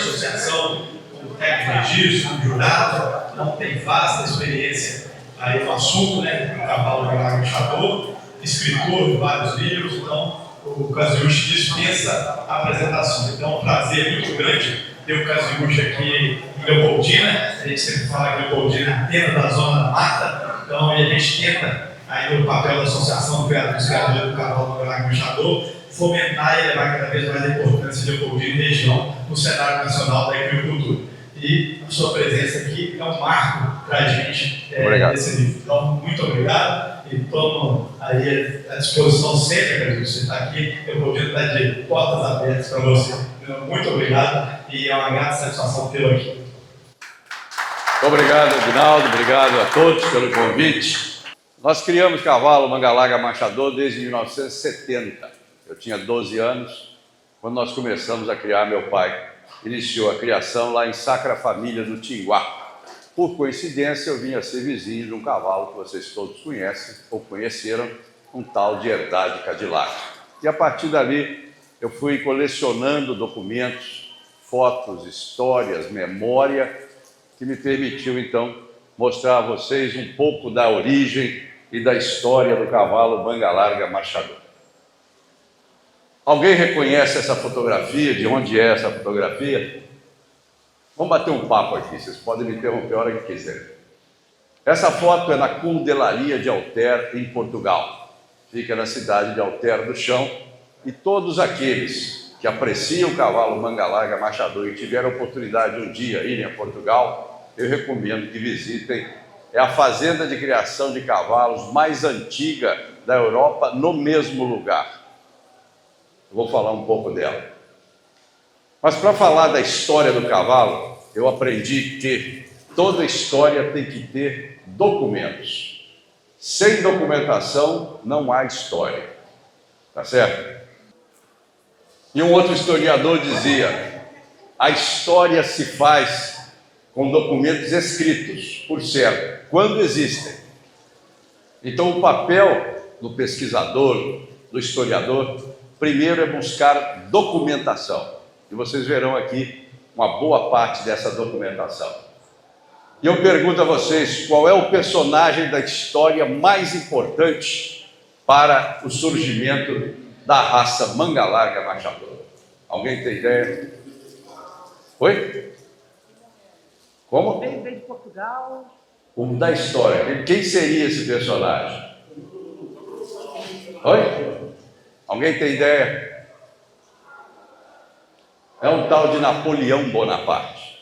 associação, como técnico de registro, como jurado, então tem vasta experiência aí no assunto, né, do cavalo galáctico, escritor de vários livros, então o Kazuyoshi dispensa apresentações. Então é um prazer muito grande ter o Kazuyoshi aqui em Leopoldina. A gente sempre fala que Leopoldina é a antena da zona da mata, então a gente tenta, aí no papel da Associação dos Criadores do Cavalo Galáctico, fomentar e levar cada vez mais a importância de Leopoldina e região no cenário nacional da agricultura. E a sua presença aqui é um marco para a gente nesse livro. Então, muito obrigado e tomo aí à disposição sempre, que você está aqui. Leopoldina está de portas abertas para você. Muito obrigado e é uma grata satisfação tê-lo aqui. Obrigado, Aguinaldo. Obrigado a todos pelo convite. Nós criamos cavalo Manga-Larga Machador desde 1970. Eu tinha 12 anos quando nós começamos a criar. Meu pai iniciou a criação lá em Sacra Família, no Tinguá. Por coincidência, eu vim a ser vizinho de um cavalo que vocês todos conhecem ou conheceram, um tal de Herdade Cadillac. E a partir dali, eu fui colecionando documentos, fotos, histórias, memória, que me permitiu, então, mostrar a vocês um pouco da origem e da história do cavalo Manga-Larga Machador. Alguém reconhece essa fotografia? De onde é essa fotografia? Vamos bater um papo aqui, vocês podem me interromper a hora que quiserem. Essa foto é na Cundelaria de Alter, em Portugal. Fica na cidade de Alter do Chão. E todos aqueles que apreciam o cavalo Manga-Larga Machador e tiveram a oportunidade de um dia irem a Portugal, eu recomendo que visitem. É a fazenda de criação de cavalos mais antiga da Europa, no mesmo lugar. Eu vou falar um pouco dela. Mas para falar da história do cavalo, eu aprendi que toda história tem que ter documentos. Sem documentação não há história. Tá certo? E um outro historiador dizia: a história se faz com documentos escritos, por certo, quando existem. Então o papel do pesquisador, do historiador, primeiro é buscar documentação. E vocês verão aqui uma boa parte dessa documentação. E eu pergunto a vocês, qual é o personagem da história mais importante para o surgimento da raça Manga-Larga Machador? Alguém tem ideia? Oi? Como? Veio de Portugal. O da história. Quem seria esse personagem? Oi? Alguém tem ideia? É um tal de Napoleão Bonaparte.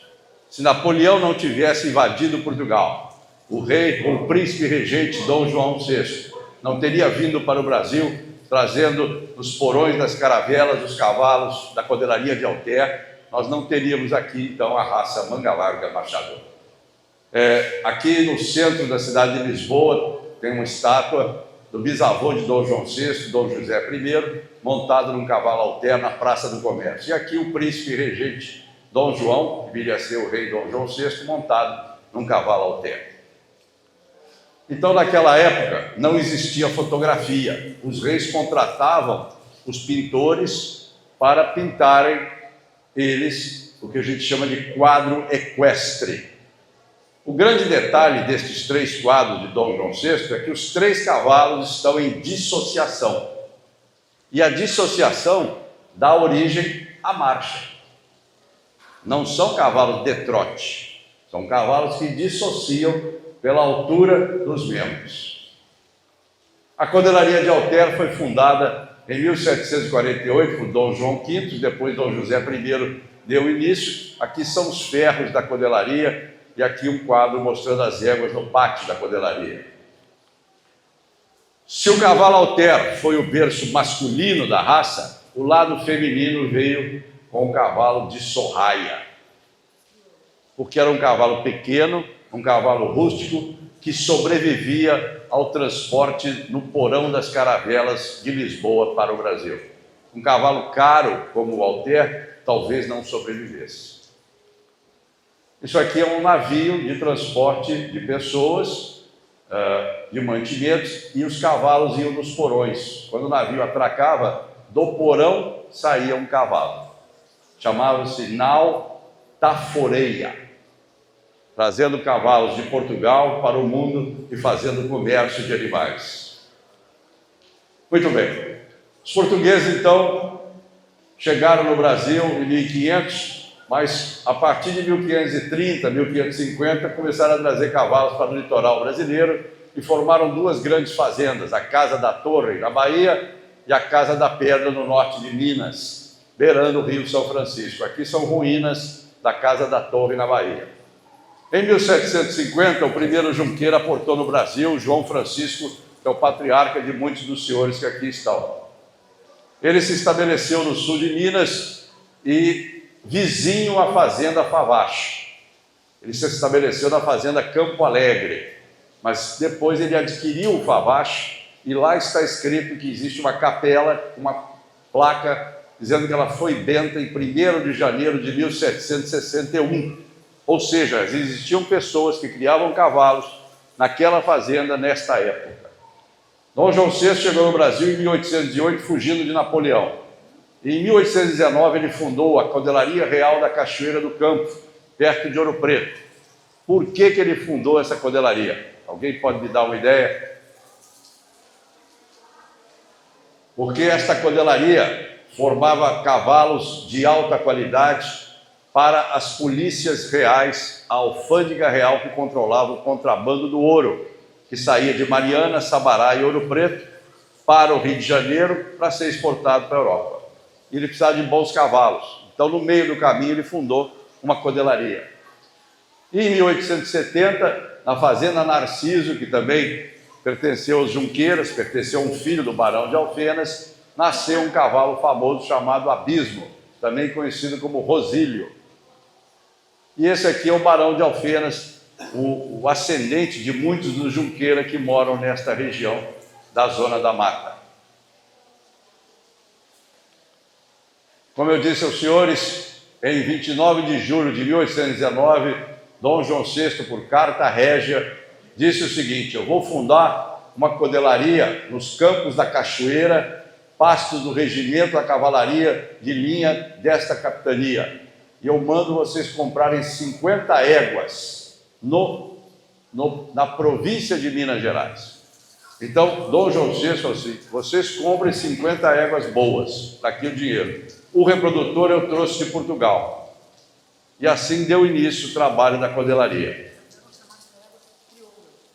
Se Napoleão não tivesse invadido Portugal, o rei, o príncipe regente Dom João VI, não teria vindo para o Brasil, trazendo nos porões das caravelas os cavalos da Cundelaria de Alter, nós não teríamos aqui, então, a raça Manga-Larga Machador. Aqui no centro da cidade de Lisboa, tem uma estátua do bisavô de Dom João VI, Dom José I, montado num cavalo Alter na Praça do Comércio. E aqui o príncipe regente Dom João, que viria a ser o rei Dom João VI, montado num cavalo Alter. Então, naquela época, não existia fotografia. Os reis contratavam os pintores para pintarem eles o que a gente chama de quadro equestre. O grande detalhe destes 3 quadros de Dom João VI é que os 3 cavalos estão em dissociação. E a dissociação dá origem à marcha. Não são cavalos de trote, são cavalos que dissociam pela altura dos membros. A Cundelaria de Alter foi fundada em 1748 por Dom João V, depois Dom José I deu início. Aqui são os ferros da Cundelaria e aqui um quadro mostrando as éguas no pátio da Cundelaria. Se o cavalo Alter foi o berço masculino da raça, o lado feminino veio com o cavalo de Sorraia, porque era um cavalo pequeno, um cavalo rústico, que sobrevivia ao transporte no porão das caravelas de Lisboa para o Brasil. Um cavalo caro como o Alter talvez não sobrevivesse. Isso aqui é um navio de transporte de pessoas, de mantimentos, e os cavalos iam nos porões. Quando o navio atracava, do porão saía um cavalo. Chamava-se nau Taforeia, trazendo cavalos de Portugal para o mundo e fazendo comércio de animais. Muito bem. Os portugueses, então, chegaram no Brasil em 1500, mas a partir de 1530, 1550, começaram a trazer cavalos para o litoral brasileiro e formaram duas grandes fazendas, a Casa da Torre, na Bahia, e a Casa da Pedra, no norte de Minas, beirando o Rio São Francisco. Aqui são ruínas da Casa da Torre, na Bahia. Em 1750, o primeiro junqueiro aportou no Brasil, João Francisco, que é o patriarca de muitos dos senhores que aqui estão. Ele se estabeleceu no sul de Minas e vizinho à fazenda Favache. Ele se estabeleceu na fazenda Campo Alegre, mas depois ele adquiriu o Favache e lá está escrito que existe uma capela, uma placa dizendo que ela foi benta em 1º de janeiro de 1761. Ou seja, existiam pessoas que criavam cavalos naquela fazenda nesta época. Dom João VI chegou no Brasil em 1808, fugindo de Napoleão. Em 1819, ele fundou a Codelaria Real da Cachoeira do Campo, perto de Ouro Preto. Por que ele fundou essa codelaria? Alguém pode me dar uma ideia? Porque esta codelaria formava cavalos de alta qualidade para as polícias reais, a alfândega real que controlava o contrabando do ouro, que saía de Mariana, Sabará e Ouro Preto para o Rio de Janeiro para ser exportado para a Europa. E ele precisava de bons cavalos. Então, no meio do caminho, ele fundou uma codelaria. E em 1870, na fazenda Narciso, que também pertenceu aos Junqueiras, pertenceu a um filho do Barão de Alfenas, nasceu um cavalo famoso chamado Abismo, também conhecido como Rosílio. E esse aqui é o Barão de Alfenas, o ascendente de muitos dos Junqueira que moram nesta região da Zona da Mata. Como eu disse aos senhores, em 29 de julho de 1819, Dom João VI, por carta régia, disse o seguinte: eu vou fundar uma codelaria nos campos da Cachoeira, pastos do regimento da cavalaria de linha desta capitania. E eu mando vocês comprarem 50 éguas na província de Minas Gerais. Então, Dom João VI falou assim: vocês comprem 50 éguas boas, está aqui o dinheiro. O reprodutor eu trouxe de Portugal. E assim deu início o trabalho da codelaria.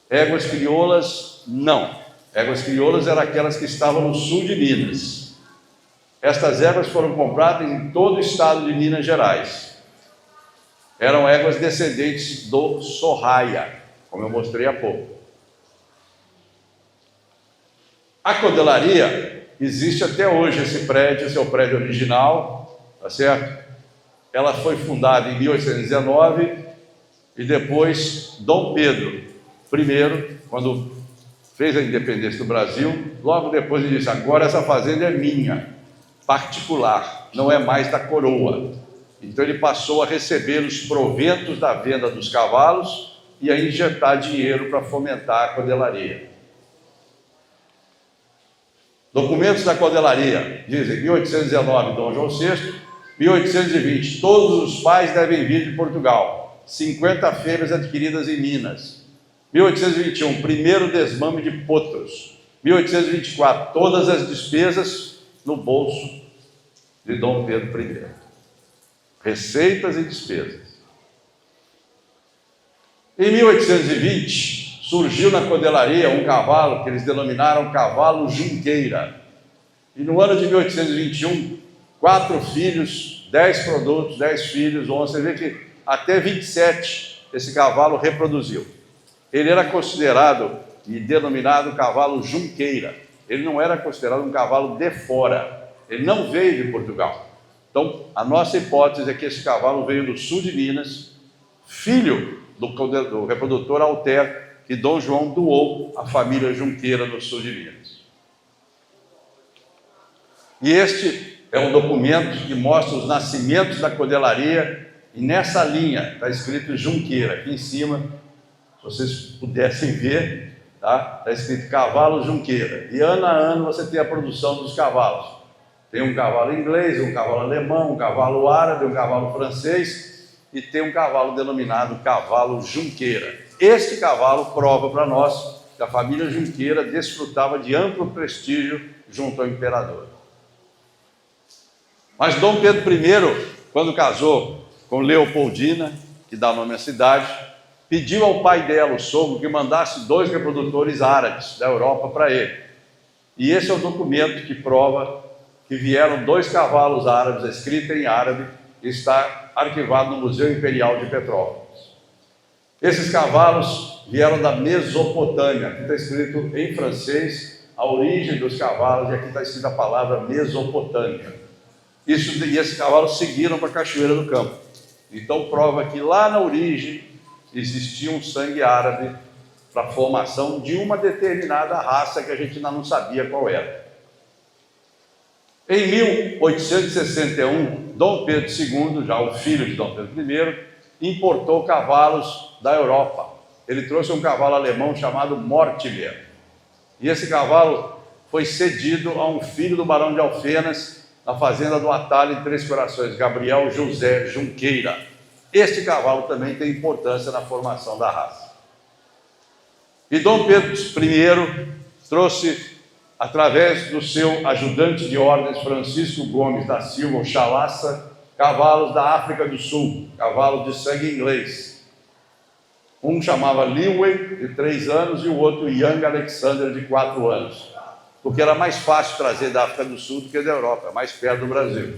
Éguas crioulas, não. Éguas crioulas eram aquelas que estavam no sul de Minas. Estas éguas foram compradas em todo o estado de Minas Gerais. Eram éguas descendentes do Sorraia, como eu mostrei há pouco. A codelaria existe até hoje, esse prédio, esse é o prédio original, tá certo? Ela foi fundada em 1819 e depois Dom Pedro I, quando fez a independência do Brasil, logo depois ele disse: agora essa fazenda é minha, particular, não é mais da coroa. Então ele passou a receber os proventos da venda dos cavalos e a injetar dinheiro para fomentar a codelaria. Documentos da codelaria dizem: 1819, Dom João VI, 1820, todos os pais devem vir de Portugal, 50 fêmeas adquiridas em Minas. 1821, primeiro desmame de potros. 1824, todas as despesas no bolso de Dom Pedro I. Receitas e despesas. Em 1820, surgiu na codelaria um cavalo que eles denominaram cavalo Junqueira. E no ano de 1821, 4 filhos, 10 produtos, 10 filhos, 11, você vê que até 27 esse cavalo reproduziu. Ele era considerado e denominado cavalo Junqueira. Ele não era considerado um cavalo de fora. Ele não veio de Portugal. Então, a nossa hipótese é que esse cavalo veio do sul de Minas, filho do reprodutor Alter, que Dom João doou à família Junqueira no sul de Minas. E este é um documento que mostra os nascimentos da codelaria, e nessa linha está escrito Junqueira, aqui em cima, se vocês pudessem ver, tá? Está escrito cavalo Junqueira, e ano a ano você tem a produção dos cavalos. Tem um cavalo inglês, um cavalo alemão, um cavalo árabe, um cavalo francês, e tem um cavalo denominado cavalo Junqueira. Este cavalo prova para nós que a família Junqueira desfrutava de amplo prestígio junto ao imperador. Mas Dom Pedro I, quando casou com Leopoldina, que dá nome à cidade, pediu ao pai dela, o sogro, que mandasse 2 reprodutores árabes da Europa para ele. E esse é o documento que prova que vieram 2 cavalos árabes, escritos em árabe, e está arquivado no Museu Imperial de Petrópolis. Esses cavalos vieram da Mesopotâmia, aqui está escrito em francês a origem dos cavalos, e aqui está escrita a palavra Mesopotâmia. E esses cavalos seguiram para a Cachoeira do Campo. Então prova que lá na origem existia um sangue árabe para a formação de uma determinada raça que a gente ainda não sabia qual era. Em 1861, Dom Pedro II, já o filho de Dom Pedro I, importou cavalos da Europa. Ele trouxe um cavalo alemão chamado Mortimer. E esse cavalo foi cedido a um filho do Barão de Alfenas, na fazenda do Atalho, em Três Corações, Gabriel José Junqueira. Este cavalo também tem importância na formação da raça. E Dom Pedro I trouxe, através do seu ajudante de ordens, Francisco Gomes da Silva, o Chalaça, cavalos da África do Sul, cavalos de sangue inglês. Um chamava Leeway, de 3 anos, e o outro Young Alexander, de 4 anos. Porque era mais fácil trazer da África do Sul do que da Europa, mais perto do Brasil.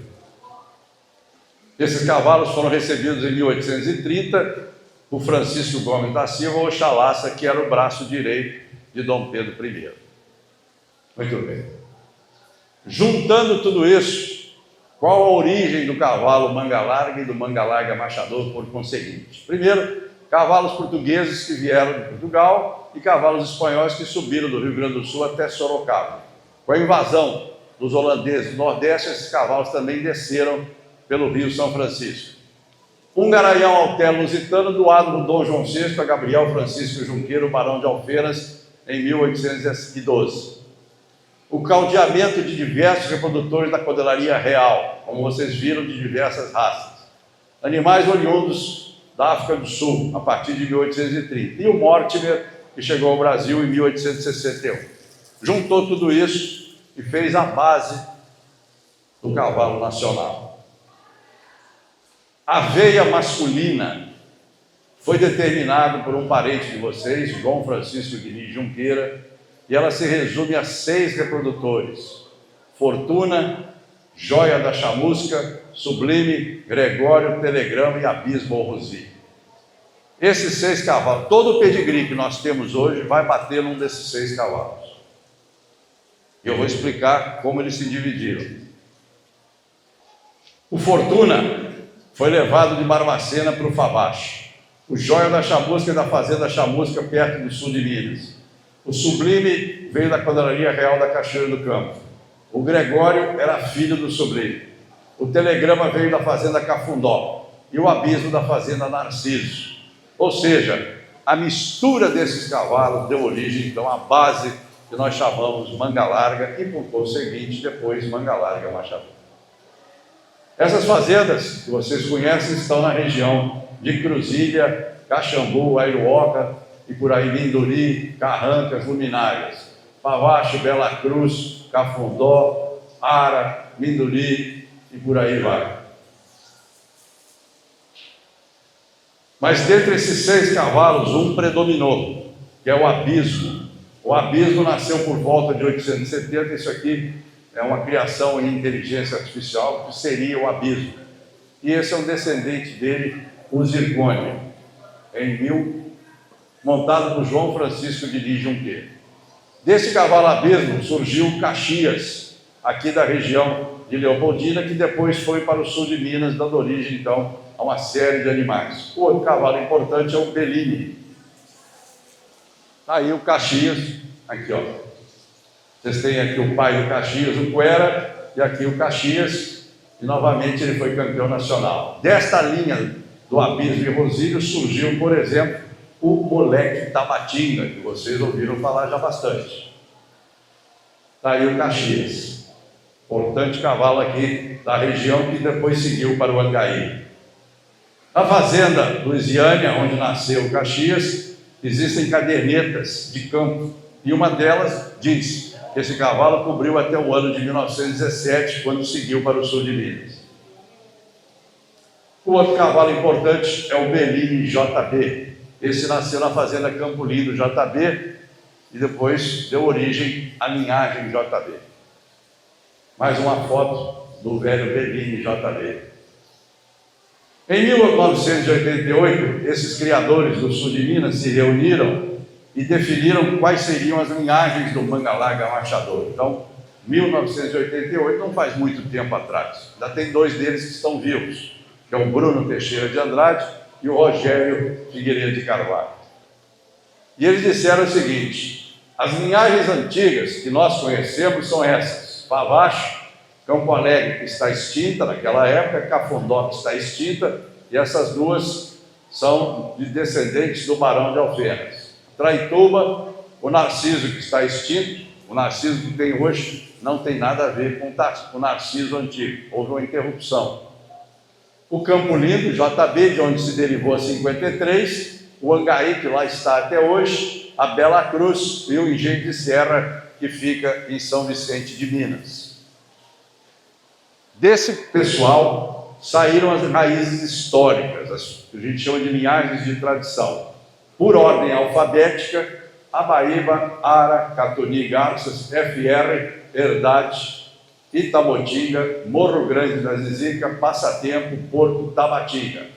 Esses cavalos foram recebidos em 1830 por Francisco Gomes da Silva, ou Chalaça, que era o braço direito de Dom Pedro I. Muito bem. Juntando tudo isso, qual a origem do cavalo manga larga e do manga larga machador, por conseguinte? Primeiro, cavalos portugueses que vieram de Portugal e cavalos espanhóis que subiram do Rio Grande do Sul até Sorocaba. Com a invasão dos holandeses do Nordeste, esses cavalos também desceram pelo Rio São Francisco. Um garanhão alté lusitano doado por Dom João VI a Gabriel Francisco Junqueira, o Barão de Alfenas, em 1812. O caldeamento de diversos reprodutores da codelaria real, como vocês viram, de diversas raças. Animais oriundos da África do Sul, a partir de 1830. E o Mortimer, que chegou ao Brasil em 1861. Juntou tudo isso e fez a base do cavalo nacional. A veia masculina foi determinada por um parente de vocês, Dom Francisco Guini Junqueira, e ela se resume a 6 reprodutores: Fortuna, Joia da Chamusca, Sublime, Gregório, Telegrama e Abismo Rosi. Esses 6 cavalos, todo o pedigree que nós temos hoje vai bater num desses 6 cavalos. E eu vou explicar como eles se dividiram. O Fortuna foi levado de Barbacena para o Fabache. O Joia da Chamusca é da Fazenda Chamusca, perto do sul de Minas. O Sublime veio da Codelaria Real da Cachoeira do Campo. O Gregório era filho do Sublime. O Telegrama veio da Fazenda Cafundó. E o Abismo da Fazenda Narciso. Ou seja, a mistura desses cavalos deu origem, então, à base que nós chamamos manga larga e, por conseguinte, depois manga larga machador. Essas fazendas que vocês conhecem estão na região de Cruzilha, Caxambu, Airuoca e por aí Minduri, Carrancas, Luminárias, Pavache, Bela Cruz, Cafundó, Ara, Minduri e por aí vai. Mas dentre esses 6 cavalos, um predominou, que é o Abismo. O Abismo nasceu por volta de 870, isso aqui é uma criação em inteligência artificial, que seria o Abismo. E esse é um descendente dele, o Zircônio, montado por João Francisco de Junqueira. Desse cavalo Abismo surgiu Caxias, aqui da região de Leopoldina, que depois foi para o sul de Minas, dando origem, então, a uma série de animais. O outro cavalo importante é o Bellini. Aí o Caxias, aqui ó. Vocês têm aqui o pai do Caxias, o Cuera, e aqui o Caxias, e novamente ele foi campeão nacional. Desta linha do Abismo e Rosílio surgiu, por exemplo, o Moleque Tabatinga, que vocês ouviram falar já bastante. Está aí o Caxias, importante cavalo aqui da região, que depois seguiu para o Angaí. Na fazenda Luisiânia, onde nasceu o Caxias, existem cadernetas de campo, e uma delas diz que esse cavalo cobriu até o ano de 1917, quando seguiu para o sul de Minas. O outro cavalo importante é o Bellini JB. Esse nasceu na fazenda Campo Lindo JB e depois deu origem à linhagem JB. Mais uma foto do velho Bellini JB. Em 1988, esses criadores do sul de Minas se reuniram e definiram quais seriam as linhagens do manga larga marchador. Então, 1988 não faz muito tempo atrás. Ainda tem dois deles que estão vivos, que é o Bruno Teixeira de Andrade e o Rogério Figueiredo de Carvalho. E eles disseram o seguinte: as linhagens antigas que nós conhecemos são essas: Pavacho, Campo Alegre, que está extinta naquela época, Cafundó, que está extinta, e essas duas são de descendentes do Barão de Alfenas. Traituba, o Narciso, que está extinto, o Narciso que tem hoje não tem nada a ver com o Narciso antigo, houve uma interrupção. O Campo Lindo, JB, de onde se derivou a 53, o Angaí, que lá está até hoje, a Bela Cruz e o Engenho de Serra, que fica em São Vicente de Minas. Desse pessoal saíram as raízes históricas, as que a gente chama de linhagens de tradição. Por ordem alfabética: Abaíba, Ara, Catuni, Garças, FR, Herdade, Itabotinga, Morro Grande da Zizica, Passatempo, Porto, Tabatinga.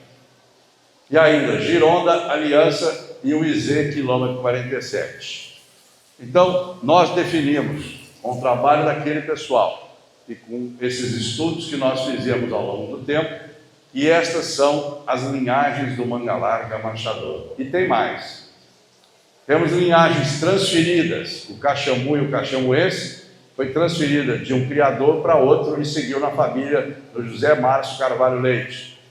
E ainda Gironda, Aliança e o IZ, quilômetro 47. Então, nós definimos, com o trabalho daquele pessoal e com esses estudos que nós fizemos ao longo do tempo, e estas são as linhagens do manga larga marchador. E tem mais. Temos linhagens transferidas. O Caxambu e o Caxambuense foi transferida de um criador para outro e seguiu na família do José Márcio Carvalho Leite.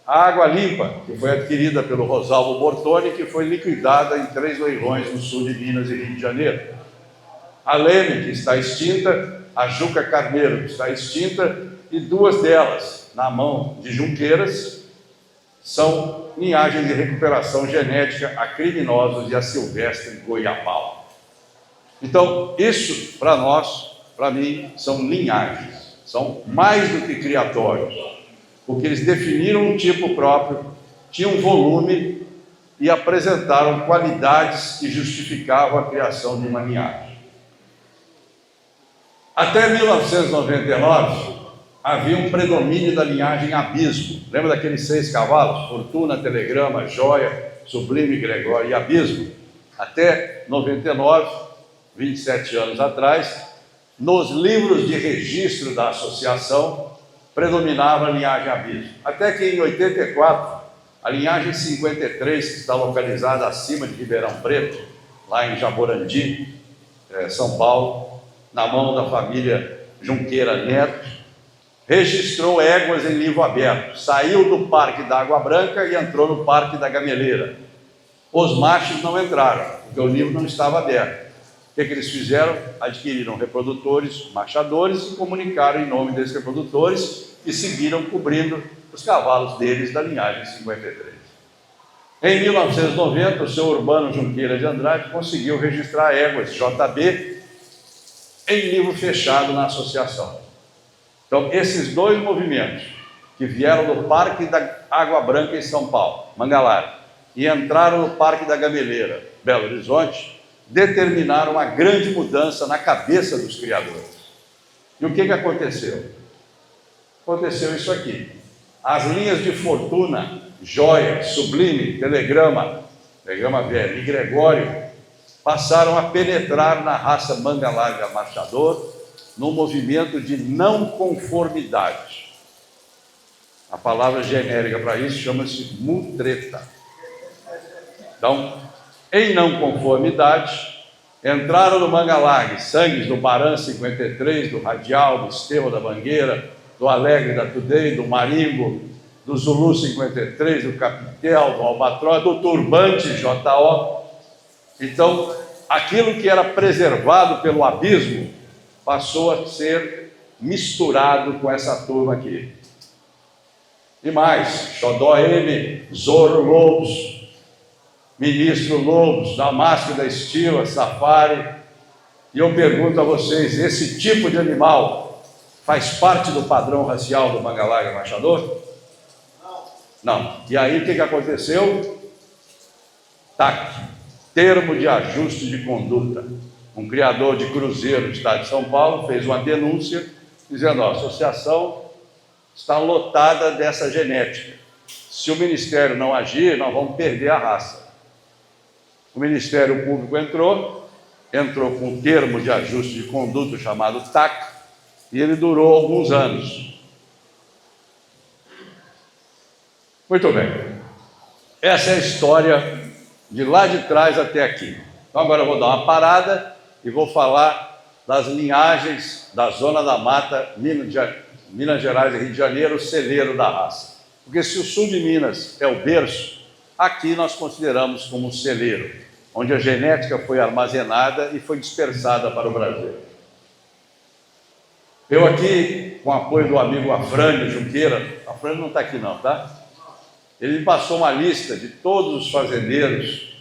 A Água Limpa, que foi adquirida pelo Rosalvo Bortoni, que foi liquidada em 3 leilões no sul de Minas e Rio de Janeiro. A Leme, que está extinta, a Juca Carneiro, que está extinta, e 2 delas, na mão de Junqueiras, são linhagens de recuperação genética a criminosos e a silvestre Goiabal. Então, isso para nós, para mim, são linhagens, são mais do que criatórios, porque eles definiram um tipo próprio, tinham volume e apresentaram qualidades que justificavam a criação de uma linhagem. Até 1999, havia um predomínio da linhagem Abismo. Lembra daqueles 6 cavalos? Fortuna, Telegrama, Joia, Sublime, Gregório e Abismo. Até 99, 27 anos atrás, nos livros de registro da associação, predominava a linhagem Abismo. Até que em 84, a linhagem 53, que está localizada acima de Ribeirão Preto, lá em Jaborandi, São Paulo, na mão da família Junqueira Neto, registrou éguas em livro aberto, saiu do Parque da Água Branca e entrou no Parque da Gameleira. Os machos não entraram, porque o livro não estava aberto. O que eles fizeram? Adquiriram reprodutores, machadores, e comunicaram em nome desses reprodutores e seguiram cobrindo os cavalos deles da linhagem 53. Em 1990, o seu Urbano Junqueira de Andrade conseguiu registrar éguas JB em livro fechado na associação. Então, esses 2 movimentos que vieram do Parque da Água Branca em São Paulo, Mangalar, e entraram no Parque da Gameleira, Belo Horizonte, determinaram uma grande mudança na cabeça dos criadores. E o que aconteceu? Aconteceu isso aqui. As linhas de Fortuna, Joia, Sublime, Telegrama Velho e Gregório passaram a penetrar na raça manga larga marchador num movimento de não conformidade. A palavra genérica para isso chama-se mutreta. Então, em não conformidade, entraram no manga larga sangues do Baran 53, do Radial, do Esteva da Mangueira, do Alegre da Tudei, do Marimbo, do Zulu 53, do Capitel, do Albatroz, do Turbante JO. Então, aquilo que era preservado pelo Abismo passou a ser misturado com essa turma aqui. E mais, Xodó M, Zoro Lobos, Ministro Lobos, Damasco da Estila, Safari. E eu pergunto a vocês, esse tipo de animal faz parte do padrão racial do Mangalaga Machador? Não. E aí o que aconteceu? TAC, Termo de Ajuste de Conduta. Um criador de cruzeiro do estado de São Paulo fez uma denúncia dizendo: a associação está lotada dessa genética. Se o Ministério não agir, nós vamos perder a raça. O Ministério Público entrou com um termo de ajuste de conduta chamado TAC, e ele durou alguns anos. Muito bem. Essa é a história de lá de trás até aqui. Então agora eu vou dar uma parada e vou falar das linhagens da Zona da Mata, Minas Gerais e Rio de Janeiro, o celeiro da raça. Porque se o sul de Minas é o berço, aqui nós consideramos como um celeiro, onde a genética foi armazenada e foi dispersada para o Brasil. Eu aqui, com o apoio do amigo Afrânio Junqueira, Afrânio não está aqui não, tá? Ele me passou uma lista de todos os fazendeiros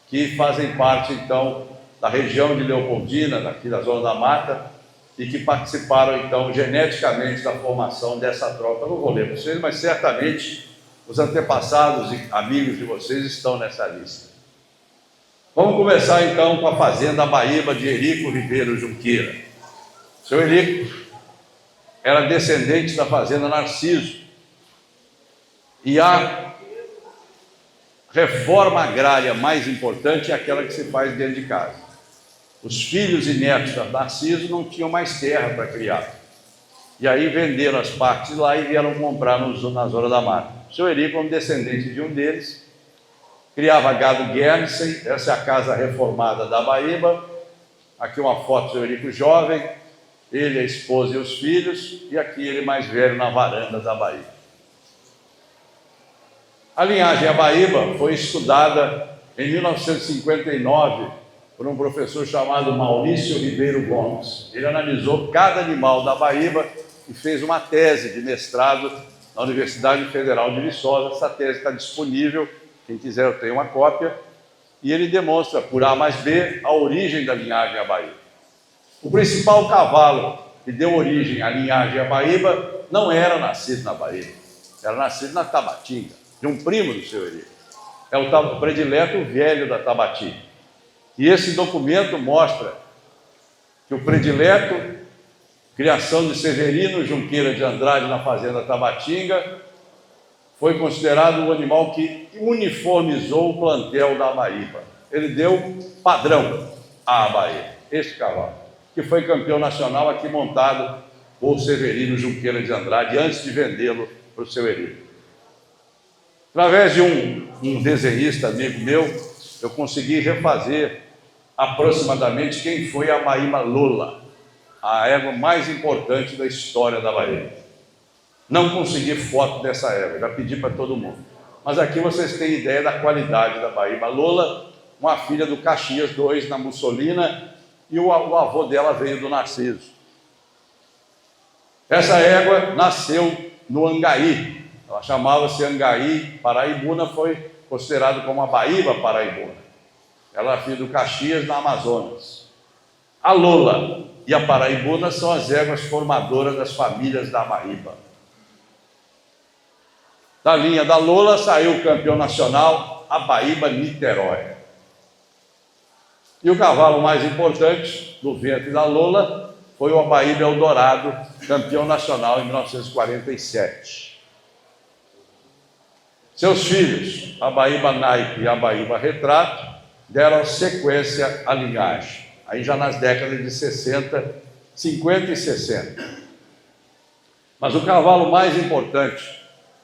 que fazem parte, então, da região de Leopoldina, daqui da Zona da Mata, e que participaram, então, geneticamente da formação dessa tropa. Eu não vou ler para vocês, mas certamente os antepassados e amigos de vocês estão nessa lista. Vamos começar, então, com a fazenda Baíba de Erico Ribeiro Junqueira. Seu Erico era descendente da fazenda Narciso, e a reforma agrária mais importante é aquela que se faz dentro de casa. Os filhos e netos da Narciso não tinham mais terra para criar. E aí venderam as partes lá e vieram comprar na Zona da Mata. O seu Erico, como descendente de um deles, criava gado Guernsey. Essa é a casa reformada da Baíba. Aqui uma foto do seu Erico jovem, ele, a esposa e os filhos, e aqui ele mais velho na varanda da Baíba. A linhagem Abaíba foi estudada em 1959 por um professor chamado Maurício Ribeiro Gomes. Ele analisou cada animal da Abaíba e fez uma tese de mestrado na Universidade Federal de Viçosa. Essa tese está disponível, quem quiser eu tenho uma cópia, e ele demonstra, por A mais B, a origem da linhagem Abaíba. O principal cavalo que deu origem à linhagem Abaíba não era nascido na Baíba, era nascido na Tabatinga, de um primo do seu Erico. É o predileto velho da Tabatinga. E esse documento mostra que o predileto, criação de Severino Junqueira de Andrade na fazenda Tabatinga, foi considerado o animal que uniformizou o plantel da Abaíba. Ele deu padrão à Abaíba, esse cavalo, que foi campeão nacional aqui montado por Severino Junqueira de Andrade, antes de vendê-lo para o seu Erico. Através de um desenhista amigo meu, eu consegui refazer aproximadamente quem foi a Baíba Lola, a égua mais importante da história da Bahia. Não consegui foto dessa égua, já pedi para todo mundo. Mas aqui vocês têm ideia da qualidade da Baíba Lola, uma filha do Caxias II na Mussolina, e o avô dela veio do Narciso. Essa égua nasceu no Angaí. Ela chamava-se Angaí Paraibuna, foi considerado como a Baíba Paraibuna. Ela é filha do Caxias, na Amazonas. A Lola e a Paraibuna são as éguas formadoras das famílias da Baíba. Da linha da Lola saiu o campeão nacional, a Baíba Niterói. E o cavalo mais importante do ventre da Lola foi o Abaíba Eldorado, campeão nacional em 1947. Seus filhos, a Baíba Naipe e a Baíba Retrato, deram sequência à linhagem, aí já nas décadas de 50 e 60. Mas o cavalo mais importante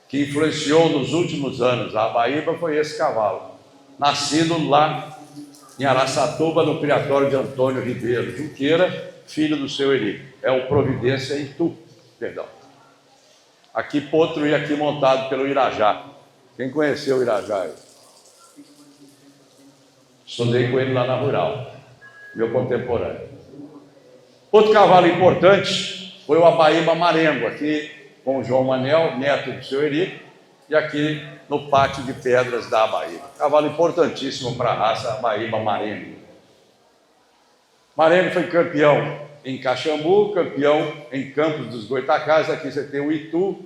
que influenciou nos últimos anos a Baíba foi esse cavalo, nascido lá em Araçatuba, no criatório de Antônio Ribeiro Junqueira, filho do seu Erico. É o Providência Itu, perdão. Aqui potro e aqui montado pelo Irajá. Quem conheceu o Irajá aí? Estudei com ele lá na Rural, meu contemporâneo. Outro cavalo importante foi o Abaíba Marengo, aqui com o João Manel, neto do seu Erico, e aqui no Pátio de Pedras da Abaíba. Cavalo importantíssimo para a raça Abaíba Marengo. Marengo foi campeão em Caxambu, campeão em Campos dos Goitacazes. Aqui você tem o Itu,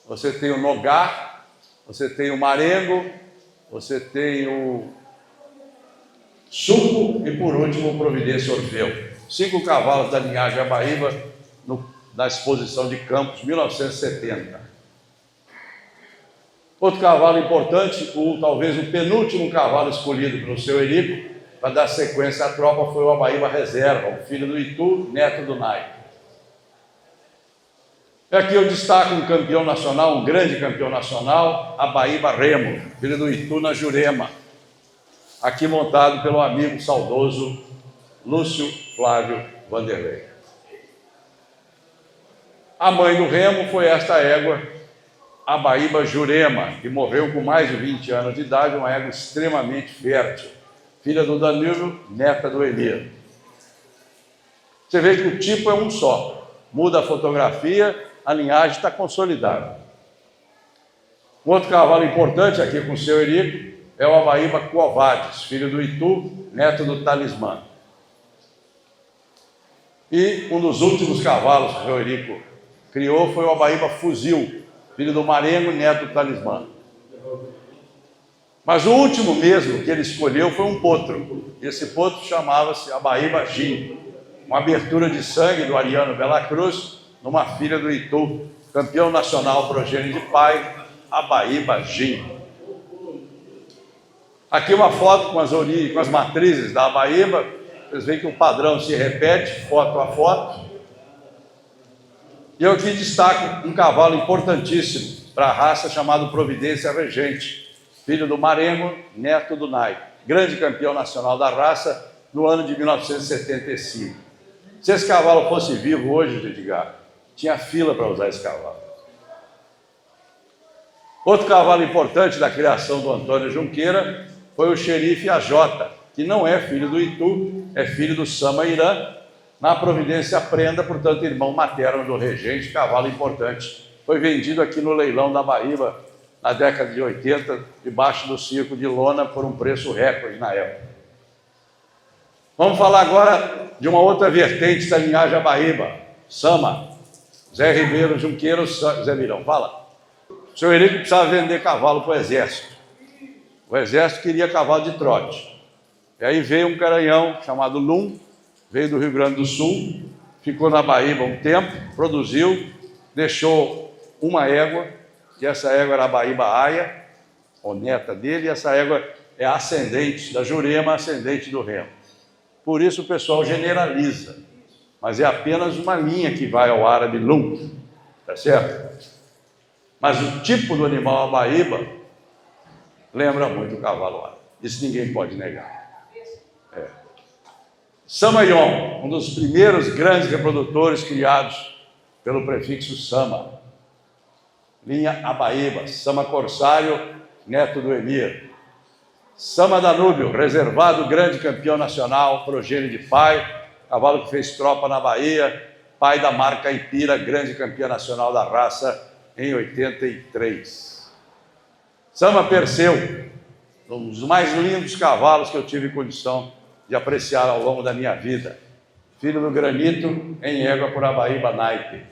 você tem o Nogá, você tem o Marengo, você tem o Suco e, por último, o Providência Orfeu. 5 cavalos da linhagem Abaíba na exposição de Campos, 1970. Outro cavalo importante, talvez o penúltimo cavalo escolhido pelo seu Érico, para dar sequência à tropa, foi o Abaíba Reserva, o filho do Itu, neto do Naipe. E aqui eu destaco um campeão nacional, um grande campeão nacional, Abaíba Remo, filho do Itu na Jurema. Aqui montado pelo amigo saudoso Lúcio Flávio Vanderlei. A mãe do Remo foi esta égua, Abaíba Jurema, que morreu com mais de 20 anos de idade, uma égua extremamente fértil. Filha do Danilo, neta do Elias. Você vê que o tipo é um só. Muda a fotografia, a linhagem está consolidada. Um outro cavalo importante aqui com o seu Érico é o Abaíba Covades, filho do Itu, neto do Talismã. E um dos últimos cavalos que o seu Érico criou foi o Abaíba Fuzil, filho do Marengo, neto do Talismã. Mas o último mesmo que ele escolheu foi um potro. Esse potro chamava-se Abaíba Gin, uma abertura de sangue do Ariano Bela Cruz, numa filha do Itu, campeão nacional progênio de pai, Abaíba Gin. Aqui uma foto com as matrizes da Abaíba. Vocês veem que o padrão se repete, foto a foto. E eu aqui destaco um cavalo importantíssimo para a raça chamado Providência Regente, filho do Marengo, neto do Naipe, grande campeão nacional da raça no ano de 1975. Se esse cavalo fosse vivo hoje, Edgar, tinha fila para usar esse cavalo. Outro cavalo importante da criação do Antônio Junqueira foi o Xerife AJ, que não é filho do Itu, é filho do Sama Irã, na Providência Prenda, portanto, irmão materno do Regente, cavalo importante. Foi vendido aqui no leilão da Abaíba, na década de 80, debaixo do circo de lona, por um preço recorde na época. Vamos falar agora de uma outra vertente da linhagem Abaíba, Sama. Zé Ribeiro Junqueira, Zé Mirão, fala. O senhor Érico precisava vender cavalo para o exército. O exército queria cavalo de trote. E aí veio um garanhão chamado Lum, veio do Rio Grande do Sul, ficou na Abaíba um tempo, produziu, deixou uma égua, que essa égua era a Abaíba Aia, ou neta dele, e essa égua é ascendente da Jurema, ascendente do Remo. Por isso o pessoal generaliza, mas é apenas uma linha que vai ao árabe Lum, tá certo? Mas o tipo do animal Abaíba lembra muito o cavalo árabe. Isso ninguém pode negar. Samayon, um dos primeiros grandes reprodutores criados pelo prefixo Sama. Linha Abaíba, Sama Corsário, neto do Emir. Sama Danúbio, reservado, grande campeão nacional, progênio de pai, cavalo que fez tropa na Bahia, pai da marca Caipira, grande campeão nacional da raça em 83. Sama Perseu, um dos mais lindos cavalos que eu tive condição de apreciar ao longo da minha vida. Filho do Granito, em égua por Abaíba Naipe.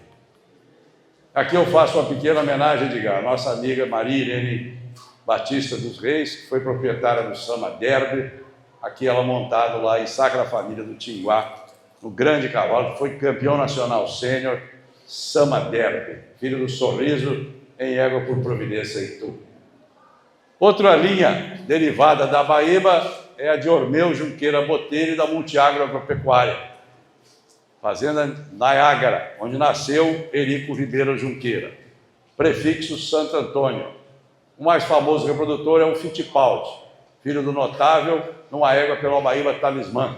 Aqui eu faço uma pequena homenagem, Edgar, nossa amiga Maria Irene Batista dos Reis, que foi proprietária do Sama Derby, aqui ela montada lá em Sacra Família do Tinguá, no grande cavalo, que foi campeão nacional sênior, Sama Derby, filho do Sorriso, em égua por Providência Itu. Outra linha derivada da Abaíba é a de Ormeu Junqueira Botelho e da Multiagro Agropecuária, fazenda Niágara, onde nasceu Érico Ribeiro Junqueira, prefixo Santo Antônio. O mais famoso reprodutor é o Fittipaldi, filho do notável, numa égua pelo Abaíba Talismã.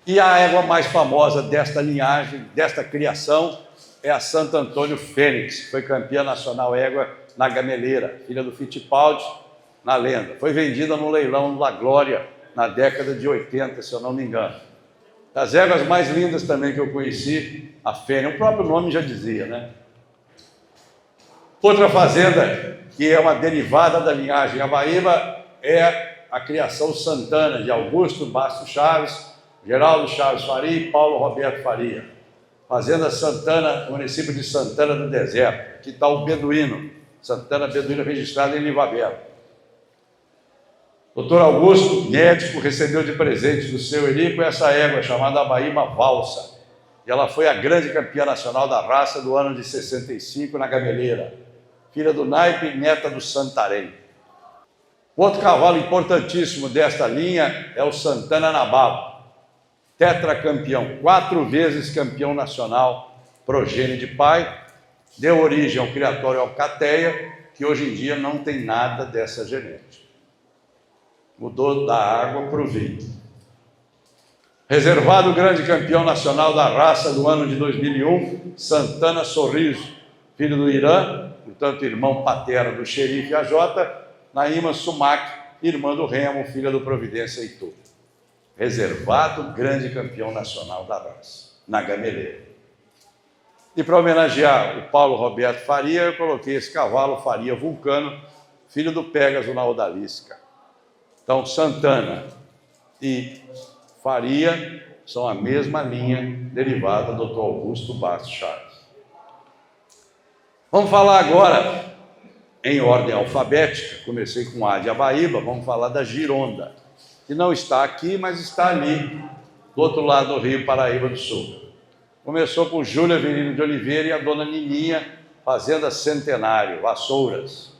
E a égua mais famosa desta linhagem, desta criação, é a Santo Antônio Fênix, que foi campeã nacional égua na Gameleira, filha do Fittipaldi, na lenda. Foi vendida no leilão da Glória, na década de 80, se eu não me engano. Das éguas mais lindas também que eu conheci, a Fênix, o próprio nome já dizia, né? Outra fazenda que é uma derivada da linhagem Abaíba é a criação Santana, de Augusto Bastos Chaves, Geraldo Chaves Faria e Paulo Roberto Faria. Fazenda Santana, município de Santana do Deserto. Aqui está o Beduíno, Santana Beduíno, registrado em Livabela. Doutor Augusto, médico, recebeu de presente do seu Eurico essa égua chamada Abaíba Valsa. E ela foi a grande campeã nacional da raça do ano de 65 na Gameleira. Filha do naipe e neta do Santarém. Outro cavalo importantíssimo desta linha é o Santana Nababo. Tetracampeão, 4 vezes campeão nacional, progênie de pai, deu origem ao criatório Alcateia, que hoje em dia não tem nada dessa genética. Mudou da água para o vinho. Reservado grande campeão nacional da raça do ano de 2001, Santana Sorriso, filho do Irã, portanto irmão paterno do xerife AJ, Naíma Sumac, irmã do Remo, filha do Providência Heitor. Reservado grande campeão nacional da raça, na Gameleira. E para homenagear o Paulo Roberto Faria, eu coloquei esse cavalo Faria Vulcano, filho do Pégaso na Odalisca. Então, Santana e Faria são a mesma linha derivada do Dr. Augusto Bastos Chaves. Vamos falar agora, em ordem alfabética, comecei com A de Abaíba, vamos falar da Gironda, que não está aqui, mas está ali, do outro lado do Rio, Paraíba do Sul. Começou com Júlia Avelino de Oliveira e a dona Nininha, Fazenda Centenário, Vassouras.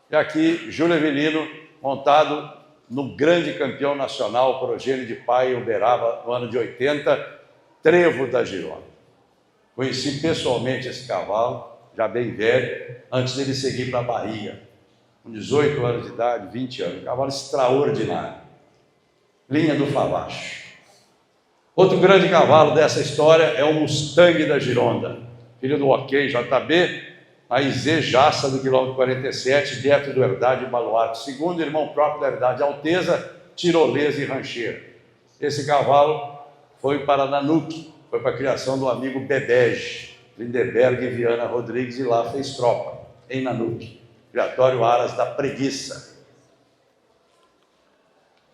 E aqui, Júlia Avelino, montado no grande campeão nacional, progênie de pai Uberaba, no ano de 80, Trevo da Gironda. Conheci pessoalmente esse cavalo, já bem velho, antes dele seguir para a Bahia, com 18 anos de idade, 20 anos. Um cavalo extraordinário. Linha do Favacho. Outro grande cavalo dessa história é o Mustang da Gironda, filho do OK JB, a IZ Jaça do quilômetro 47, neto do Herdade Baluarte, segundo irmão próprio da Herdade Alteza, tirolesa e rancheira. Esse cavalo foi para Nanuque, foi para a criação do amigo Bebege, Lindeberg e Viana Rodrigues, e lá fez tropa, em Nanuque, criatório Aras da Preguiça.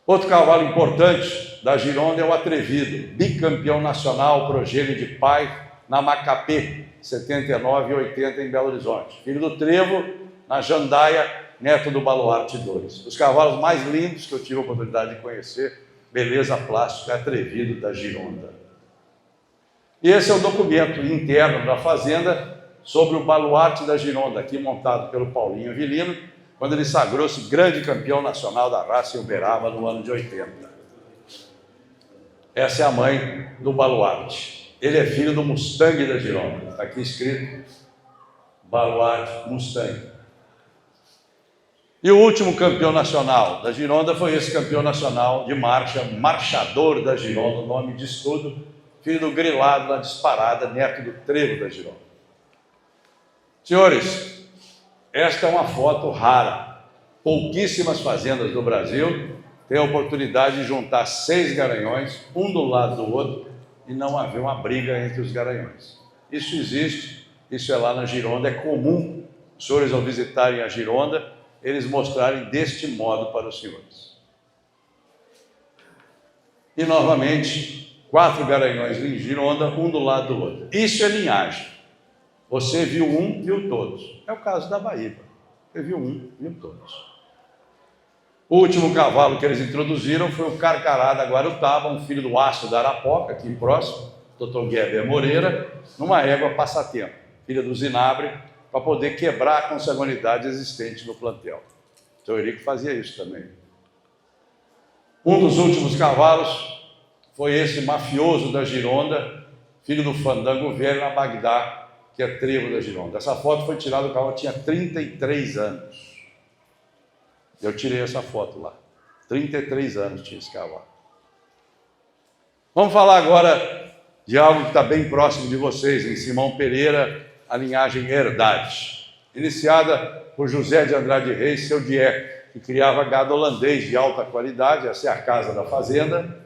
Outro cavalo importante da Gironda é o Atrevido, bicampeão nacional, progênie de pai, na Macapê, 79 e 80 em Belo Horizonte. Filho do Trevo, na Jandaia, neto do Baluarte II. Os cavalos mais lindos que eu tive a oportunidade de conhecer, beleza plástica, Atrevido da Gironda. E esse é o documento interno da fazenda sobre o Baluarte da Gironda, aqui montado pelo Paulinho Avelino, quando ele sagrou-se grande campeão nacional da raça em Uberaba no ano de 80. Essa é a mãe do Baluarte. Ele é filho do Mustang da Gironda. Está aqui escrito Baluarte Mustang. E o último campeão nacional da Gironda foi esse campeão nacional de marcha, Marchador da Gironda, o nome diz tudo, filho do Grilado na disparada, neto do Trevo da Gironda. Senhores, esta é uma foto rara. Pouquíssimas fazendas do Brasil têm a oportunidade de juntar 6 garanhões, um do lado do outro, e não haver uma briga entre os garanhões. Isso existe, isso é lá na Gironda, é comum os senhores ao visitarem a Gironda, eles mostrarem deste modo para os senhores. E novamente, 4 garanhões em Gironda, um do lado do outro. Isso é linhagem. Você viu um, viu todos. É o caso da Baíba. Você viu um, viu todos. O último cavalo que eles introduziram foi o Carcará da Guarutaba, um filho do Aço da Arapoca, aqui próximo, Dr. Gueber Moreira, numa égua passatempo, filha do Zinabre, para poder quebrar a consanguinidade existente no plantel. O seu Eurico fazia isso também. Um dos últimos cavalos foi esse mafioso da Gironda, filho do Fandango Velho, na Bagdá, que é Trevo da Gironda. Essa foto foi tirada, o cavalo tinha 33 anos. Eu tirei essa foto lá. 33 anos tinha esse cavalo. Vamos falar agora de algo que está bem próximo de vocês, em Simão Pereira, a linhagem Herdade, iniciada por José de Andrade Reis, seu Dieco, que criava gado holandês de alta qualidade. Essa é a casa da fazenda.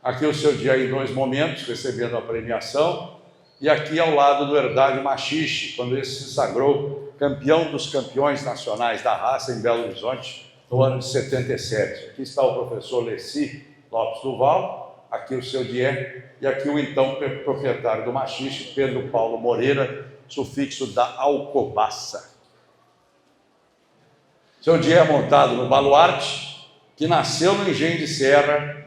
Aqui o seu Dieco em 2 momentos, recebendo a premiação. E aqui ao lado do Herdade Machixe, quando ele se sagrou campeão dos campeões nacionais da raça em Belo Horizonte no ano de 77. Aqui está o professor Leci Lopes Duval, aqui o seu Dié, e aqui o então proprietário do machixe, Pedro Paulo Moreira, sufixo da Alcobaça. Seu Dié é montado no baluarte, que nasceu no Engenho de Serra,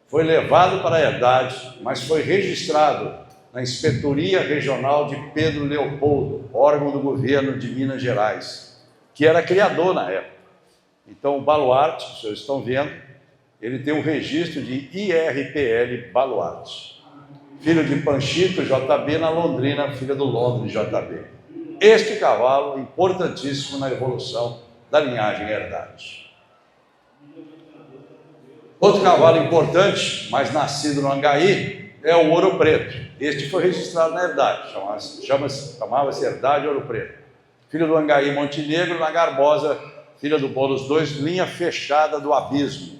foi levado para a herdade, mas foi registrado na Inspetoria Regional de Pedro Leopoldo, órgão do governo de Minas Gerais, que era criador na época. Então, o baluarte, que os senhores estão vendo, ele tem um registro de IRPL Baluarte. Filho de Panchito JB na Londrina, filha do Londres JB. Este cavalo importantíssimo na evolução da linhagem herdade. Outro cavalo importante, mas nascido no Angaí, é o Ouro Preto. Este foi registrado na herdade, chamava-se Herdade Ouro Preto. Filho do Angaí Montenegro, na Garbosa, filha do Bolos II, linha fechada do Abismo.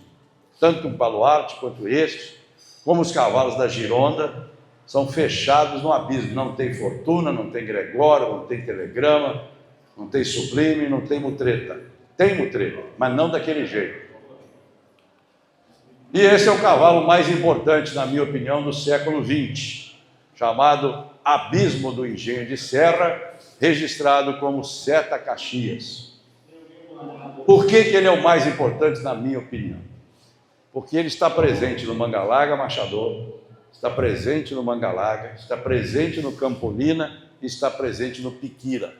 Tanto o baluarte quanto este, como os cavalos da Gironda, são fechados no Abismo. Não tem Fortuna, não tem Gregório, não tem Telegrama, não tem Sublime, não tem Mutreta. Tem Mutreta, mas não daquele jeito. E esse é o cavalo mais importante, na minha opinião, do século XX, chamado Abismo do Engenho de Serra, registrado como Seta Caxias. Por que ele é o mais importante, na minha opinião? Porque ele está presente no Mangalaga Machador, está presente no Mangalaga, está presente no Campolina e está presente no Piquira.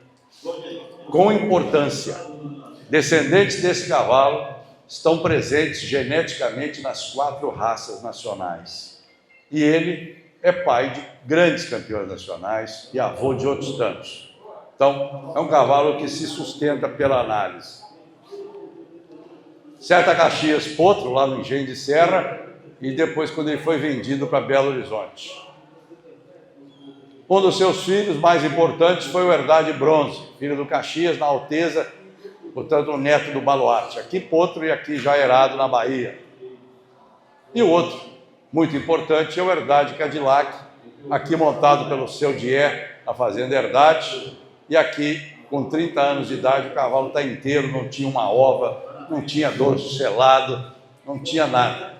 Com importância, descendentes desse cavalo estão presentes geneticamente nas 4 raças nacionais. E ele é pai de grandes campeões nacionais e avô de outros tantos. Então, é um cavalo que se sustenta pela análise. Seta Caxias Potro, lá no Engenho de Serra, e depois quando ele foi vendido para Belo Horizonte. Um dos seus filhos mais importantes foi o Herdade Bronze, filho do Caxias, na Alteza, portanto, o neto do baluarte. Aqui Potro e aqui Jairado, na Bahia. E o outro, muito importante, é o Herdade Cadillac, aqui montado pelo seu Dié, na Fazenda Herdade, e aqui, com 30 anos de idade, o cavalo está inteiro, não tinha uma ova, não tinha dorso selado, não tinha nada.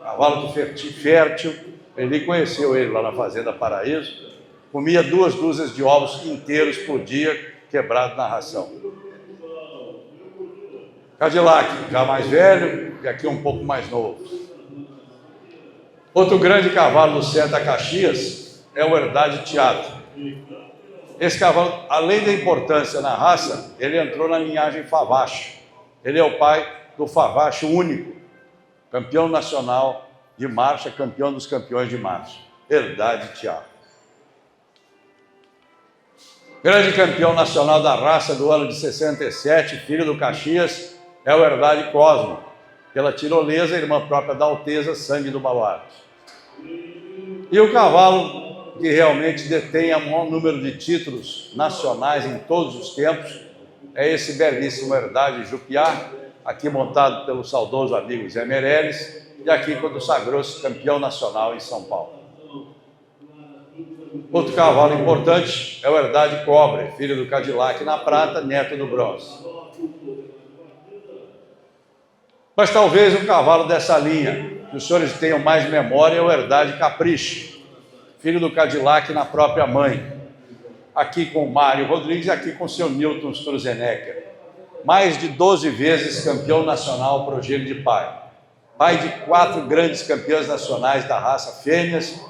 Cavalo fértil, ele conheceu ele lá na Fazenda Paraíso, comia 2 dúzias de ovos inteiros por dia, quebrado na ração. Cadillac, já mais velho, e aqui um pouco mais novo. Outro grande cavalo do Seta Caxias é o Herdade Teatro. Esse cavalo, além da importância na raça, ele entrou na linhagem Favacho. Ele é o pai do Favacho único, campeão nacional de marcha, campeão dos campeões de marcha. Herdade Teatro. Grande campeão nacional da raça do ano de 67, filho do Caxias, é o Herdade Cosmo, pela tirolesa, irmã própria da Alteza, sangue do baluarte. E o cavalo que realmente detém o maior número de títulos nacionais em todos os tempos é esse belíssimo Herdade Jupiá, aqui montado pelo saudoso amigo Zé Meirelles, e aqui quando sagrou-se campeão nacional em São Paulo. Outro cavalo importante é o Herdade Cobre, filho do Cadillac na prata, neto do bronze. Mas talvez um cavalo dessa linha, que os senhores tenham mais memória, é o Herdade Capricho, filho do Cadillac na própria mãe. Aqui com o Mário Rodrigues e aqui com o seu Newton Struzenecker. Mais de 12 vezes campeão nacional progênio de pai. Pai de 4 grandes campeões nacionais da raça fêmeas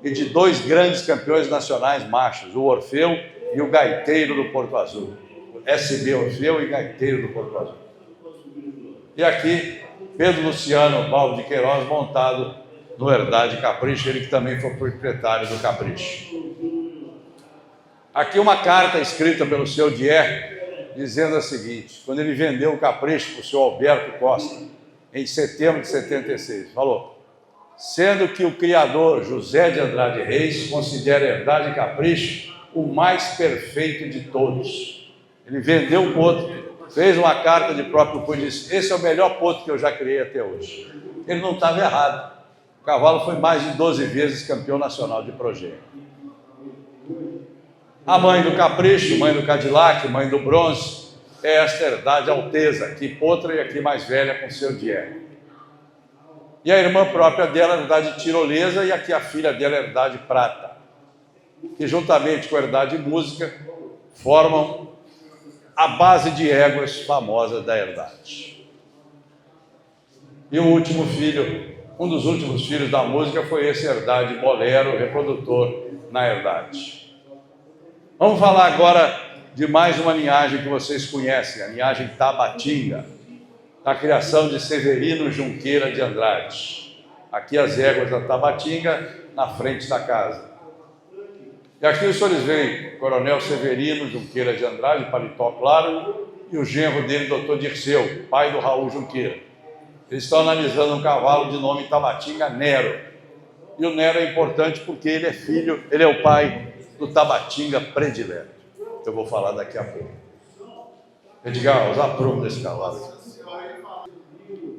e de 2 grandes campeões nacionais machos, o Orfeu e o Gaiteiro do Porto Azul. O SB Orfeu e Gaiteiro do Porto Azul. E aqui, Pedro Luciano Balbo de Queiroz, montado no Herdade Capricho, ele que também foi proprietário do Capricho. Aqui uma carta escrita pelo seu Dié, dizendo o seguinte: quando ele vendeu o Capricho para o seu Alberto Costa, em setembro de 76, falou: sendo que o criador José de Andrade Reis considera Herdade Capricho o mais perfeito de todos. Ele vendeu o potro, fez uma carta de próprio punho e disse: esse é o melhor potro que eu já criei até hoje. Ele não estava errado. O cavalo foi mais de 12 vezes campeão nacional de progênio. A mãe do capricho, mãe do Cadillac, mãe do bronze, é esta herdade alteza, aqui potra e aqui mais velha com seu Diego. E a irmã própria dela, herdade tirolesa, e aqui a filha dela, herdade prata, que juntamente com a herdade música, formam a base de éguas famosa da herdade. E o último filho, um dos últimos filhos da música foi esse herdade bolero, reprodutor na herdade. Vamos falar agora de mais uma linhagem que vocês conhecem, a linhagem Tabatinga, da criação de Severino Junqueira de Andrade. Aqui as éguas da Tabatinga, na frente da casa. E aqui os senhores veem Coronel Severino Junqueira de Andrade, paletó claro, e o genro dele, doutor Dirceu, pai do Raul Junqueira. Eles estão analisando um cavalo de nome Tabatinga Nero. E o Nero é importante porque ele é filho, ele é o pai do Tabatinga predileto. Eu vou falar daqui a pouco. Edgar, os aprumos desse cavalo.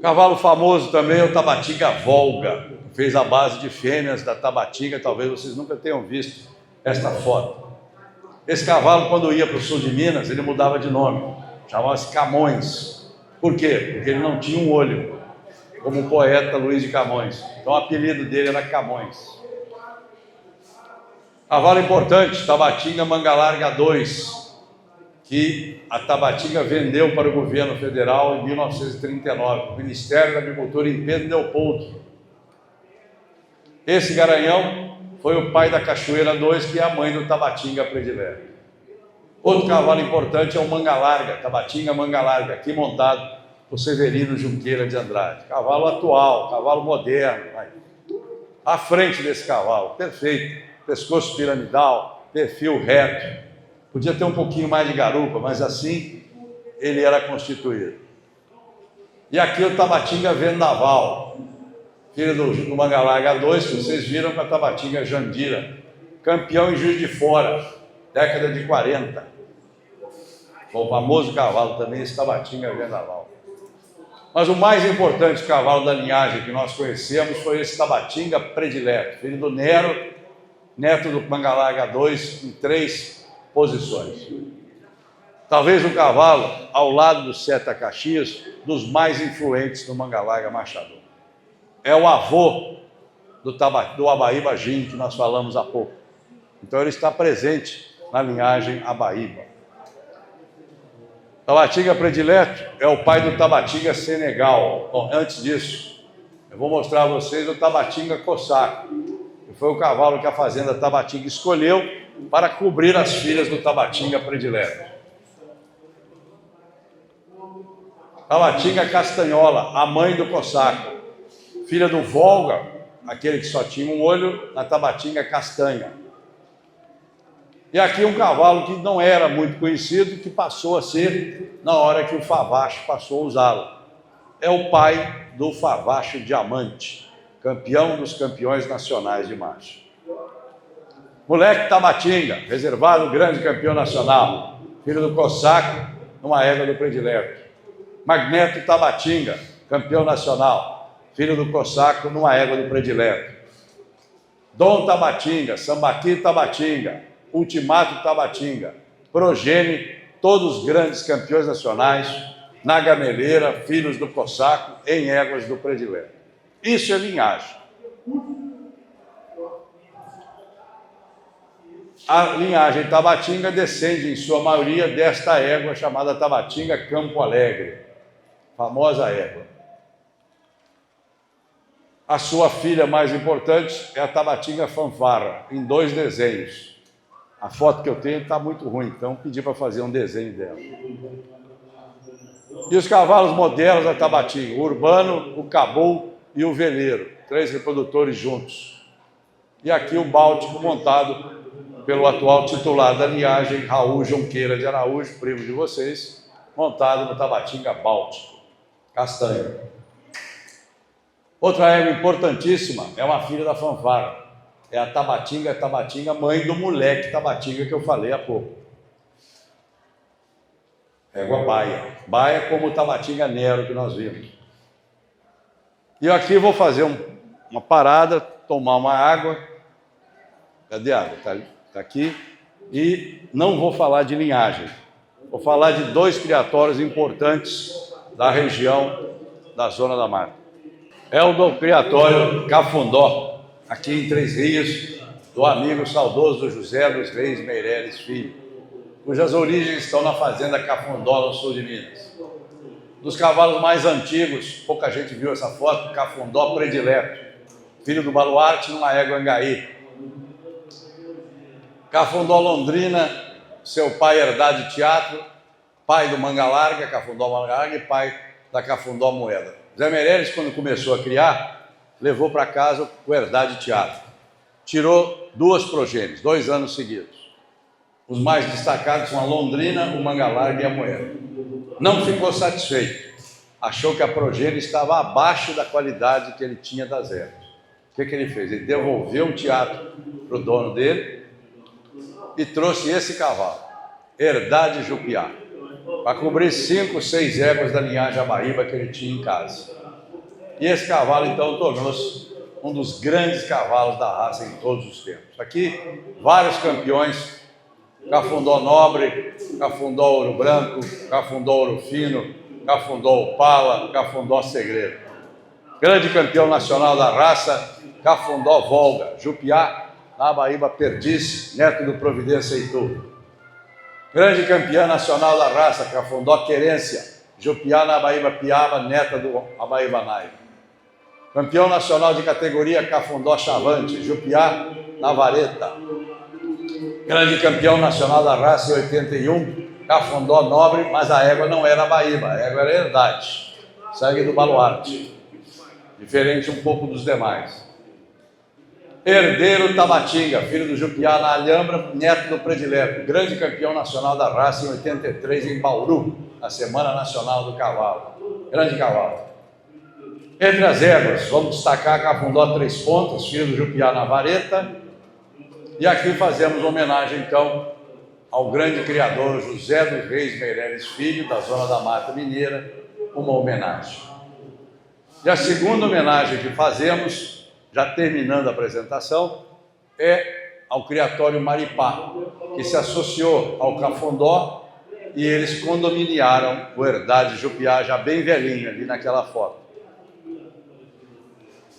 Cavalo famoso também é o Tabatinga Volga. Fez a base de fêmeas da Tabatinga, talvez vocês nunca tenham visto esta foto. Esse cavalo, quando ia para o sul de Minas, ele mudava de nome. Chamava-se Camões. Por quê? Porque ele não tinha um olho, como o poeta Luiz de Camões. Então o apelido dele era Camões. Cavalo importante, Tabatinga Manga Larga 2, que a Tabatinga vendeu para o governo federal em 1939, o Ministério da Agricultura em Pedro Leopoldo. Esse garanhão foi o pai da Cachoeira 2, que é a mãe do Tabatinga predileto. Outro cavalo importante é o Manga Larga, Tabatinga Manga Larga, aqui montado por Severino Junqueira de Andrade. Cavalo atual, cavalo moderno. À frente desse cavalo, perfeito. Pescoço piramidal, perfil reto. Podia ter um pouquinho mais de garupa, mas assim ele era constituído. E aqui o Tabatinga Vendaval, filho do Manga Larga 2, que vocês viram com a Tabatinga Jandira, campeão em Juiz de Fora, década de 40. O famoso cavalo também, esse Tabatinga Vendaval. Mas o mais importante cavalo da linhagem que nós conhecemos foi esse Tabatinga predileto, filho do Nero, neto do Manga Larga 2, em 3 posições. Talvez o cavalo, ao lado do Seta Caxias, dos mais influentes do Manga Larga Machador. É o avô do Abaíba Gin, que nós falamos há pouco. Então ele está presente na linhagem Abaíba. Tabatinga predileto é o pai do Tabatinga Senegal. Bom, antes disso, eu vou mostrar a vocês o Tabatinga Cossaco, que foi o cavalo que a fazenda Tabatinga escolheu para cobrir as filhas do Tabatinga predileto. Tabatinga Castanhola, a mãe do Cossaco, filha do Volga, aquele que só tinha um olho, na Tabatinga Castanha. E aqui um cavalo que não era muito conhecido, que passou a ser na hora que o Favacho passou a usá-lo. É o pai do Favacho Diamante, campeão dos campeões nacionais de marcha. Moleque Tabatinga, reservado grande campeão nacional, filho do Cossaco, numa égua do predileto. Magneto Tabatinga, campeão nacional, filho do Cossaco, numa égua do predileto. Dom Tabatinga, Sambaqui Tabatinga, Ultimato Tabatinga, progene todos grandes campeões nacionais, na gameleira, filhos do Cossaco, em éguas do predileto. Isso é linhagem. A linhagem Tabatinga descende, em sua maioria, desta égua chamada Tabatinga Campo Alegre, famosa égua. A sua filha mais importante é a Tabatinga Fanfarra, em 2 desenhos. A foto que eu tenho está muito ruim, então pedi para fazer um desenho dela. E os cavalos modernos da Tabatinga, o Urbano, o Cabul e o Veleiro, 3 reprodutores juntos. E aqui o Báltico, montado pelo atual titular da linhagem, Raul Junqueira de Araújo, primo de vocês, montado no Tabatinga Báltico, castanho. Outra égua importantíssima é uma filha da Fanfarra. É a Tabatinga, mãe do moleque Tabatinga que eu falei há pouco. Égua Baia. Baia como o Tabatinga Nero que nós vimos. E eu aqui vou fazer uma parada, tomar uma água. Cadê a água? Está aqui. E não vou falar de linhagem, vou falar de dois criatórios importantes da região da Zona da Mata. É o do criatório Cafundó, aqui em Três Rios, do amigo saudoso José dos Reis Meireles Filho, cujas origens estão na fazenda Cafundó, no sul de Minas. Dos cavalos mais antigos, pouca gente viu essa foto, Cafundó predileto, filho do Baluarte numa égua Angaí. Cafundó Londrina, seu pai Herdade Teatro, pai do Manga Larga, Cafundó Manga Larga, e pai da Cafundó Moeda. Zé Meireles, quando começou a criar, levou para casa o Herdade Teatro. Tirou duas progênies, 2 anos seguidos. Os mais destacados são a Londrina, o Manga Larga e a Moeda. Não ficou satisfeito. Achou que a progênie estava abaixo da qualidade que ele tinha das ervas. O que ele fez? Ele devolveu o teatro para o dono dele e trouxe esse cavalo, Herdade Jupiá, para cobrir 5, 6 éguas da linhagem Abaíba que ele tinha em casa. E esse cavalo, então, tornou-se um dos grandes cavalos da raça em todos os tempos. Aqui, vários campeões: Cafundó Nobre, Cafundó Ouro Branco, Cafundó Ouro Fino, Cafundó Opala, Cafundó Segredo. Grande campeão nacional da raça, Cafundó Volga, Jupiá, na Abaíba Perdiz, neto do Providência Itu. Grande campeã nacional da raça, Cafundó Querência, Jupiá na Abaíba Piaba, neta do Abaíba Naiva. Campeão nacional de categoria, Cafundó Chavante, Jupiá na Vareta. Grande campeão nacional da raça em 81, Cafundó Nobre, mas a égua não era Abaíba, a égua era Herdade, sangue do Baluarte, diferente um pouco dos demais. Herdeiro Tabatinga, filho do Jupiá na Alhambra, neto do Predileto, grande campeão nacional da raça em 83 em Bauru, na Semana Nacional do Cavalo. Grande cavalo. Entre as éguas, vamos destacar Cafundó Três Pontas, filho do Jupiá na Vareta. E aqui fazemos homenagem, então, ao grande criador José dos Reis Meireles Filho, da Zona da Mata Mineira, uma homenagem. E a segunda homenagem que fazemos, já terminando a apresentação, é ao criatório Maripá, que se associou ao Cafundó e eles condominiaram o Herdade Jupiá, já bem velhinho ali naquela foto.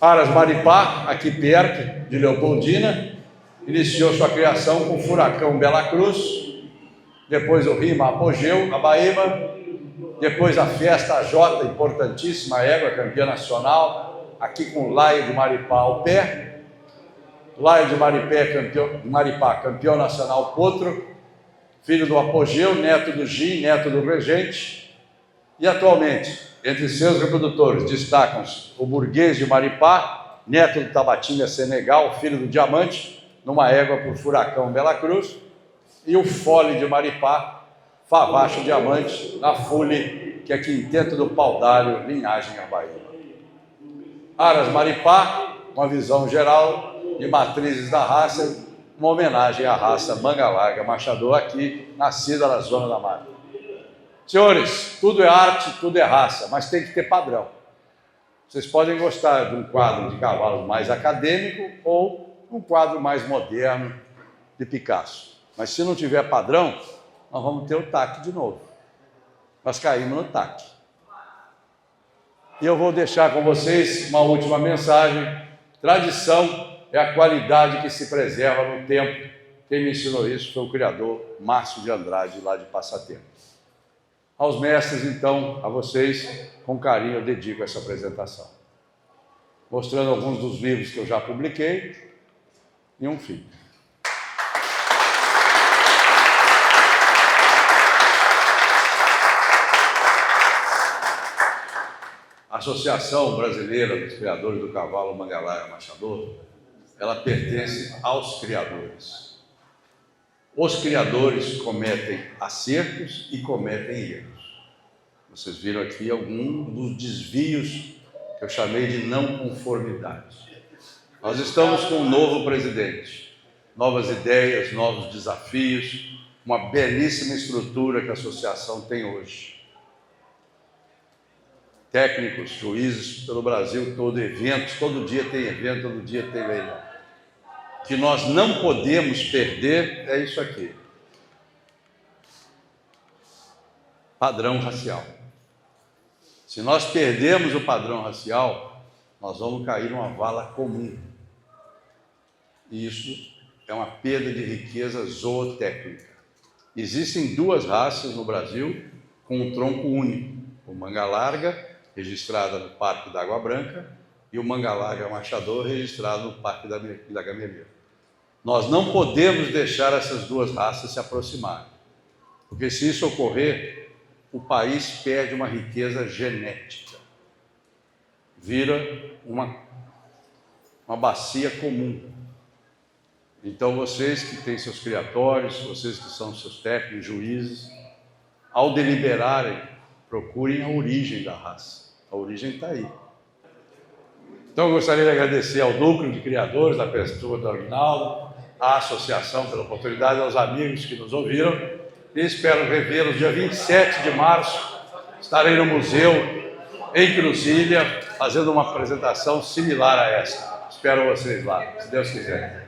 Aras Maripá, aqui perto de Leopoldina, iniciou sua criação com o Furacão Bela Cruz, depois o Rima Apogeu, Abaíba, depois a Festa J, importantíssima égua, campeã nacional, aqui com Laio de Maripá ao pé, Laio de Maripá, campeão nacional Potro, filho do Apogeu, neto do Gin, neto do Regente, e atualmente, entre seus reprodutores, destacam-se o Burguês de Maripá, neto do Tabatinga Senegal, filho do Diamante, numa égua por Furacão Bela Cruz, e o Fole de Maripá, Favacho Diamante, na Fule, que é quinteto do Paudalho, linhagem Abaíba. Aras Maripá, uma visão geral de matrizes da raça, uma homenagem à raça Manga Larga Machador, aqui, nascida na Zona da Mata. Senhores, tudo é arte, tudo é raça, mas tem que ter padrão. Vocês podem gostar de um quadro de cavalos mais acadêmico ou um quadro mais moderno de Picasso. Mas se não tiver padrão, nós vamos ter o taque de novo. Nós caímos no taque. E eu vou deixar com vocês uma última mensagem. Tradição é a qualidade que se preserva no tempo. Quem me ensinou isso foi o criador Márcio de Andrade, lá de Passatempo. Aos mestres, então, a vocês, com carinho, eu dedico essa apresentação. Mostrando alguns dos livros que eu já publiquei e um fim. A Associação Brasileira dos Criadores do Cavalo Manga Larga Machador, ela pertence aos criadores. Os criadores cometem acertos e cometem erros. Vocês viram aqui algum dos desvios que eu chamei de não conformidade. Nós estamos com um novo presidente, novas ideias, novos desafios, uma belíssima estrutura que a associação tem hoje. Técnicos, juízes pelo Brasil todo, eventos, todo dia tem evento, todo dia tem leilão. O que nós não podemos perder é isso aqui. padrão racial. Se nós perdemos o padrão racial, nós vamos cair numa vala comum. E isso é uma perda de riqueza zootécnica. Existem duas raças no Brasil com um tronco único. O manga larga, registrada no Parque da Água Branca, e o manga larga machador, registrado no Parque da Gameleira. Nós não podemos deixar essas duas raças se aproximarem, porque se isso ocorrer, o país perde uma riqueza genética, vira uma bacia comum. Então vocês que têm seus criatórios, vocês que são seus técnicos, juízes, ao deliberarem, procurem a origem da raça. A origem está aí. Então eu gostaria de agradecer ao núcleo de criadores, da pessoa do Aguinaldo, à associação pela oportunidade, aos amigos que nos ouviram, e espero revê-los dia 27 de março. Estarei no museu em Cruzília, fazendo uma apresentação similar a esta. Espero vocês lá, se Deus quiser.